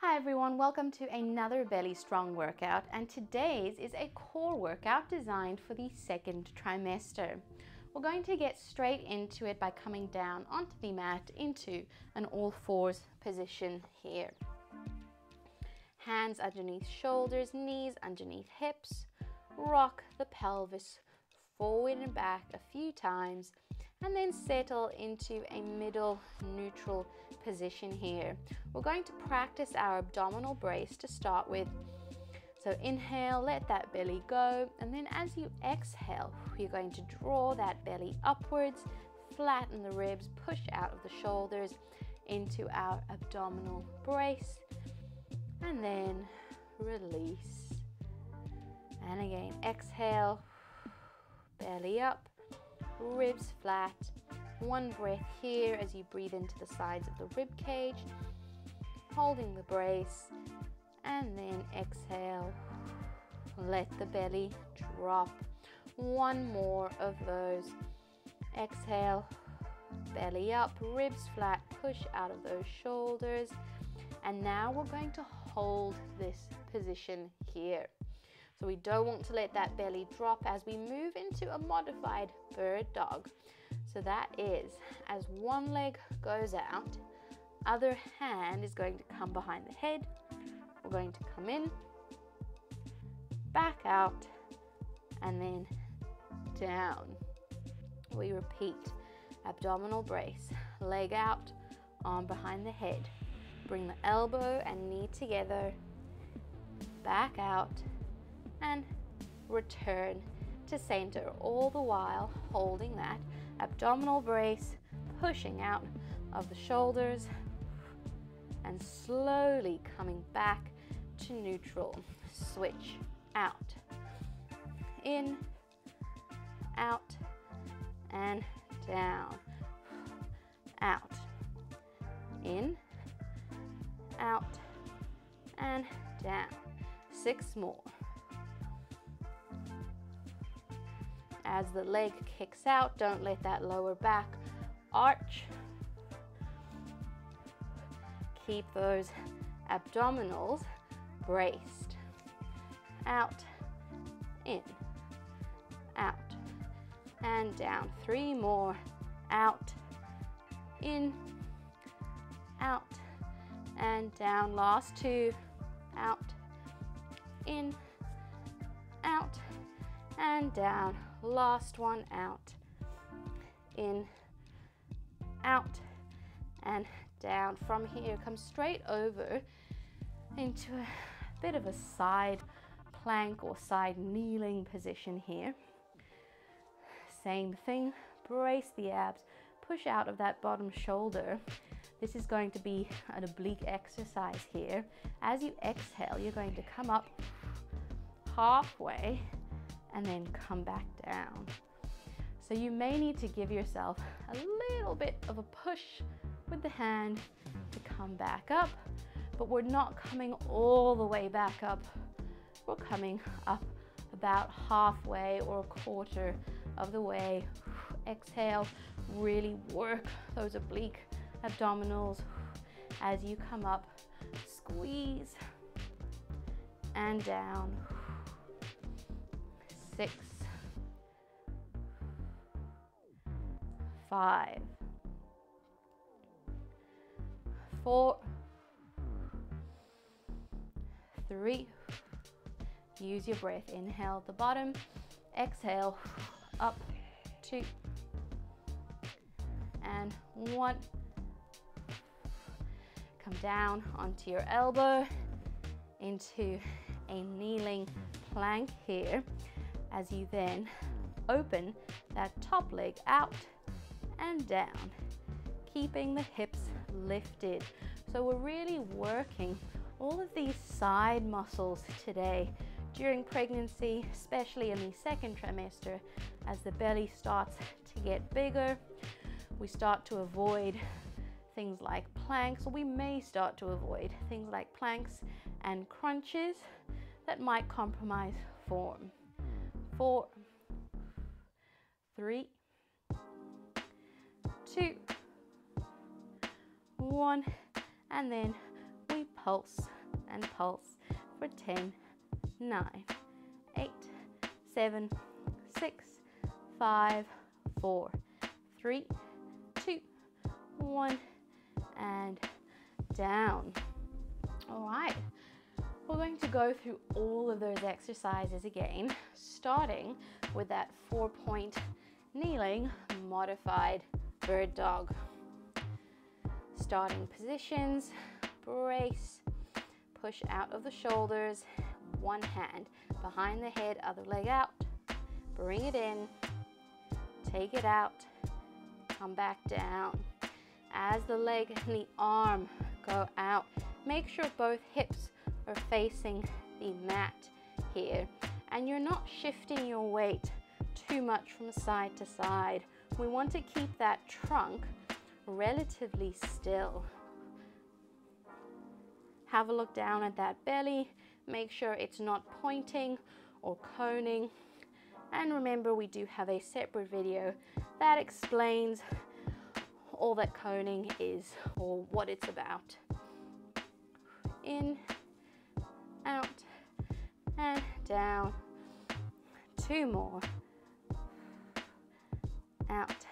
Hi everyone, welcome to another belly strong workout, and today's is a core workout designed for the second trimester. We're going to get straight into it by coming down onto the mat into an all fours position here. Hands underneath shoulders, knees underneath hips. Rock the pelvis forward and back a few times, and then settle into a middle neutral position here. We're going to practice our abdominal brace to start with. So inhale, let that belly go, and then as you exhale, you're going to draw that belly upwards, flatten the ribs, push out of the shoulders into our abdominal brace, and then release. And again, exhale, belly up, ribs flat. One breath here as you breathe into the sides of the rib cage, holding the brace, and then exhale, let the belly drop. One more of those. Exhale, belly up, ribs flat, push out of those shoulders. And now we're going to hold this position here. So we don't want to let that belly drop as we move into a modified bird dog. So that is, as one leg goes out, other hand is going to come behind the head. We're going to come in, back out, and then down. We repeat, abdominal brace, leg out, arm behind the head. Bring the elbow and knee together, back out, and return to center, all the while holding that abdominal brace, pushing out of the shoulders, and slowly coming back to neutral. Switch out, in, out, and down, out, in, out, and down. 6 more. As the leg kicks out, don't let that lower back arch. Keep those abdominals braced. Out, in, out, and down. 3 more. Out, in, out, and down. Last 2. Out, in, out, and down. Last one. Out, in, out, and down. From here, come straight over into a bit of a side plank or side kneeling position here. Same thing, brace the abs, push out of that bottom shoulder. This is going to be an oblique exercise here. As you exhale, you're going to come up halfway and then come back down. So you may need to give yourself a little bit of a push with the hand to come back up, but we're not coming all the way back up. We're coming up about halfway or a quarter of the way. Exhale, really work those oblique abdominals. As you come up, squeeze and down. 6, 5, 4, 3, use your breath. Inhale at the bottom, exhale up, 2, and 1. Come down onto your elbow into a kneeling plank here, as you then open that top leg out and down, keeping the hips lifted. So we're really working all of these side muscles today during pregnancy, especially in the second trimester. As the belly starts to get bigger, we start to avoid things like planks, or we may start to avoid things like planks and crunches that might compromise form. 4, 3, 2, 1, and then we pulse and pulse for 10, 9, 8, 7, 6, 5, 4, 3, 2, 1, and down. All right, we're going to go through all of those exercises again, starting with that 4-point kneeling modified bird dog. Starting positions, brace, push out of the shoulders, one hand behind the head, other leg out, bring it in, take it out, come back down. As the leg and the arm go out, make sure both hips are facing the mat here, and you're not shifting your weight too much from side to side. We want to keep that trunk relatively still. Have a look down at that belly, make sure it's not pointing or coning, and remember we do have a separate video that explains all that coning is or what it's about. In, out, and down. 2 more. Out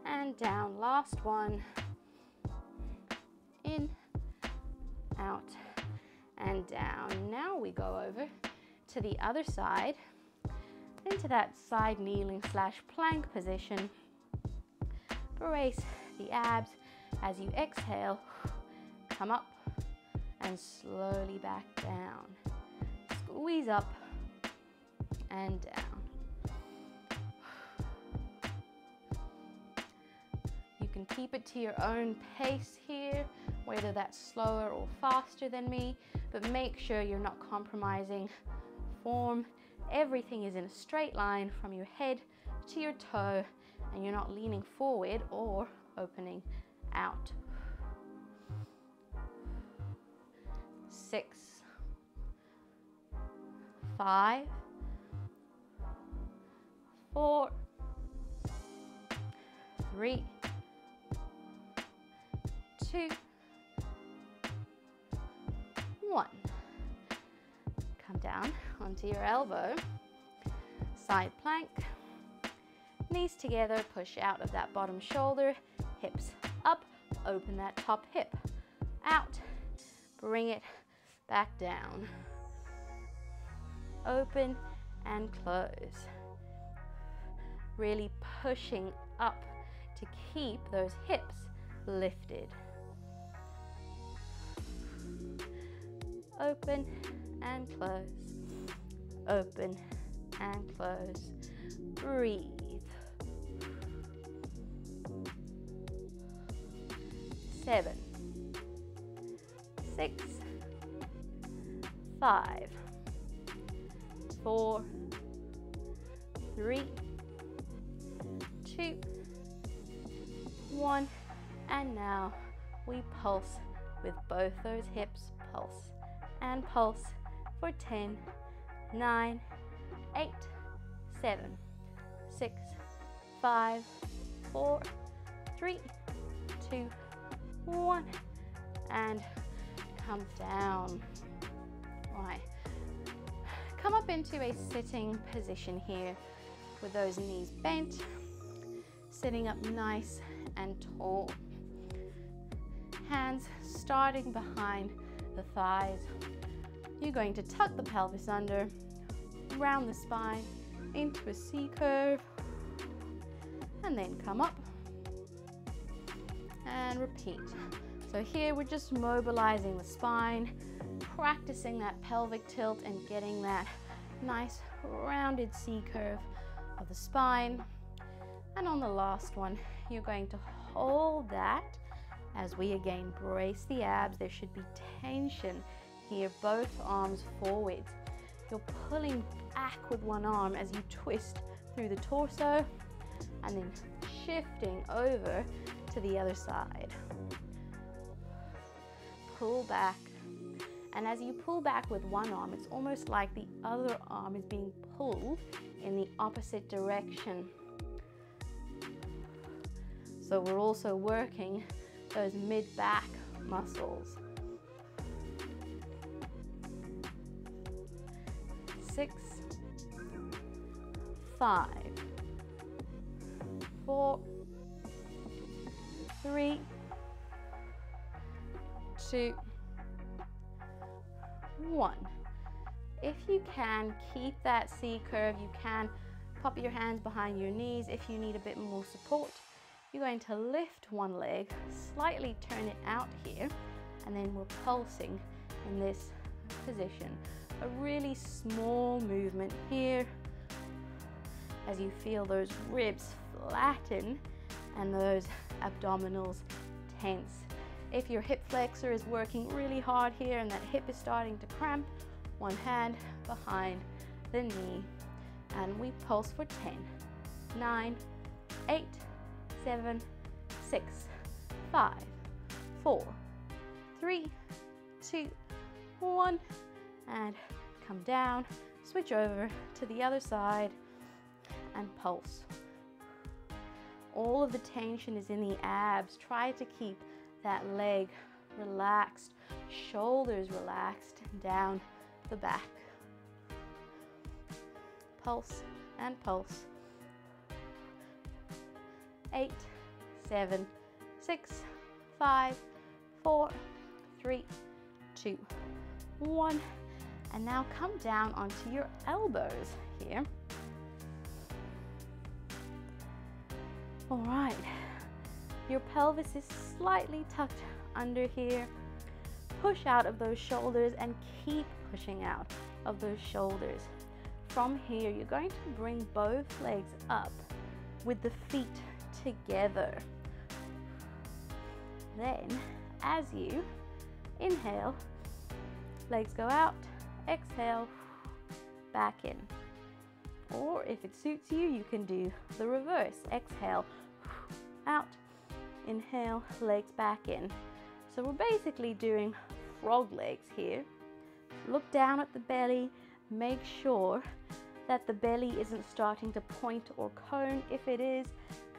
and down. Last one. In, out, and down. Now we go over to the other side, into that side kneeling / plank position. Brace the abs as you exhale. Come up and slowly back down. Squeeze up and down. You can keep it to your own pace here, whether that's slower or faster than me, but make sure you're not compromising form. Everything is in a straight line from your head to your toe, and you're not leaning forward or opening out. 6, 5, 4, 3, 2, 1. Come down onto your elbow, side plank, knees together, push out of that bottom shoulder, hips up, open that top hip, out, bring it back down, open and close. Really pushing up to keep those hips lifted. Open and close, open and close. Breathe. 7, 6, 5, 4, 3, 2, 1, and now we pulse with both those hips, pulse and pulse for 10, 9, 8, 7, 6, 5, 4, 3, 2, 1, and come down. All right, come up into a sitting position here with those knees bent, sitting up nice and tall. Hands starting behind the thighs. You're going to tuck the pelvis under, round the spine into a C curve, and then come up and repeat. So here we're just mobilizing the spine, practicing that pelvic tilt and getting that nice rounded C curve of the spine. And on the last one, you're going to hold that as we again brace the abs. There should be tension here, both arms forward. You're pulling back with one arm as you twist through the torso, and then shifting over to the other side. Pull back, and as you pull back with one arm, it's almost like the other arm is being pulled in the opposite direction. So we're also working those mid-back muscles. 6, 5, 4, 3, 2, 1. If you can, keep that C curve. You can pop your hands behind your knees if you need a bit more support. You're going to lift one leg, slightly turn it out here, and then we're pulsing in this position. A really small movement here as you feel those ribs flatten and those abdominals tense. If your hip flexor is working really hard here and that hip is starting to cramp, one hand behind the knee, and we pulse for 10, 9, 8, 7, 6, 5, 4, 3, 2, 1, and come down, switch over to the other side and pulse. All of the tension is in the abs. Try to keep that leg relaxed, shoulders relaxed down the back. Pulse and pulse. 8, 7, 6, 5, 4, 3, 2, 1. And now come down onto your elbows here. All right, your pelvis is slightly tucked under here. Push out of those shoulders and keep pushing out of those shoulders. From here, you're going to bring both legs up with the feet together. Then, as you inhale, legs go out, exhale, back in. Or if it suits you, you can do the reverse. Exhale, out, inhale, legs back in. So we're basically doing frog legs here. Look down at the belly, make sure that the belly isn't starting to point or cone. If it is,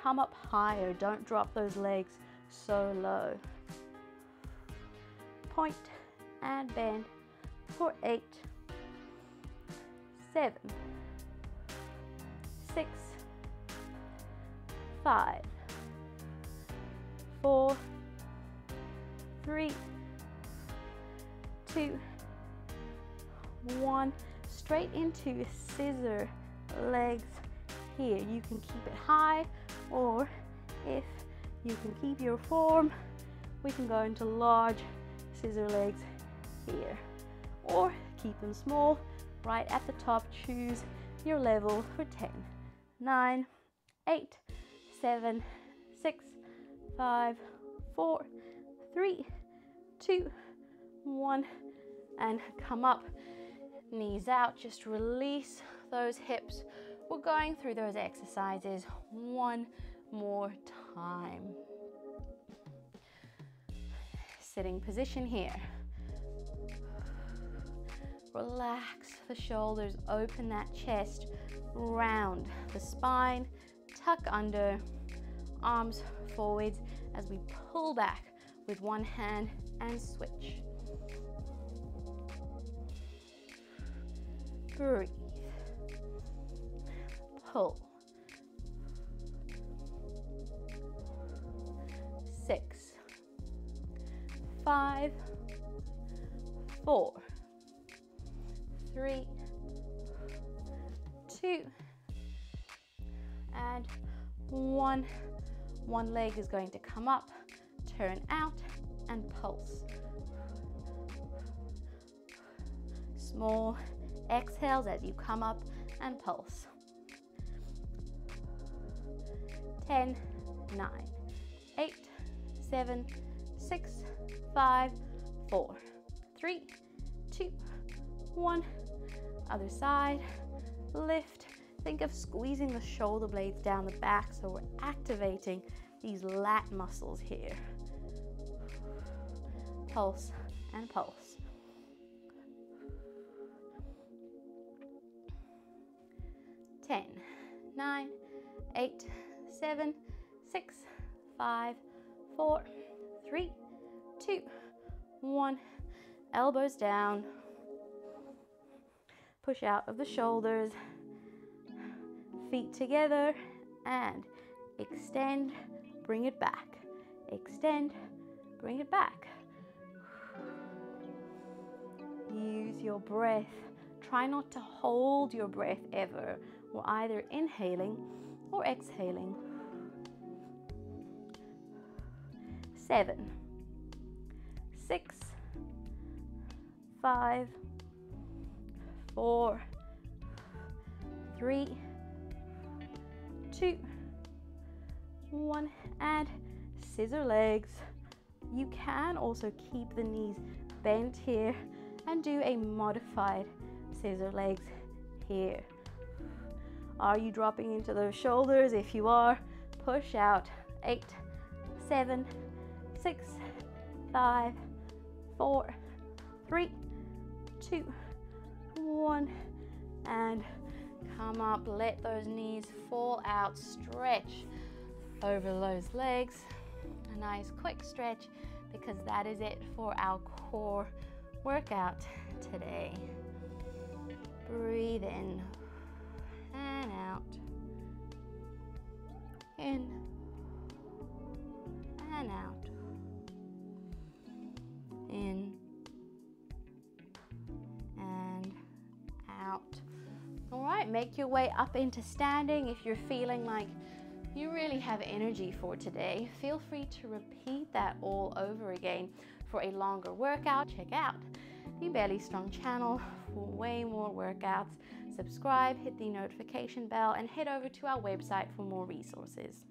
come up higher, don't drop those legs so low. Point and bend for 8, 7, 6, 5, 4, 3, 2, 1. Straight into scissor legs here. You can keep it high, or if you can keep your form, we can go into large scissor legs here, or keep them small right at the top. Choose your level for 10, 9, 8, 7, 6, 5, 4, 3, 2, 1, and come up, knees out. Just release those hips. We're going through those exercises one more time. Sitting position here. Relax the shoulders, open that chest, round the spine, tuck under, arms forwards as we pull back with one hand and switch. Breathe. Pull. 6, 5, 4, 3, 2, and 1. One leg is going to come up, turn out, and pulse. Small exhales as you come up and pulse. 10, 9, 8, 7, 6, 5, 4, 3, 2, 1. Other side. Lift. Think of squeezing the shoulder blades down the back, so we're activating these lat muscles here. Pulse and pulse. 10, 9, 8, 7, 6, 5, 4, 3, 2, 1. Elbows down. push out of the shoulders, feet together, and extend, bring it back. Extend, bring it back. Use your breath. Try not to hold your breath ever. We're either inhaling or exhaling. 7, 6, 5, 4, 3, 2, 1, and scissor legs. You can also keep the knees bent here and do a modified scissor legs here. Are you dropping into those shoulders? If you are, push out. 8, 7, 6, 5, 4, 3, 2, 1, and come up. Let those knees fall out. Stretch over those legs. A nice quick stretch, because that is it for our core workout today. Breathe in and out. In and out. In and out. All right, make your way up into standing. If you're feeling like you really have energy for today, feel free to repeat that all over again for a longer workout. Check out the Belly Strong channel for way more workouts. Subscribe, hit the notification bell, and head over to our website for more resources.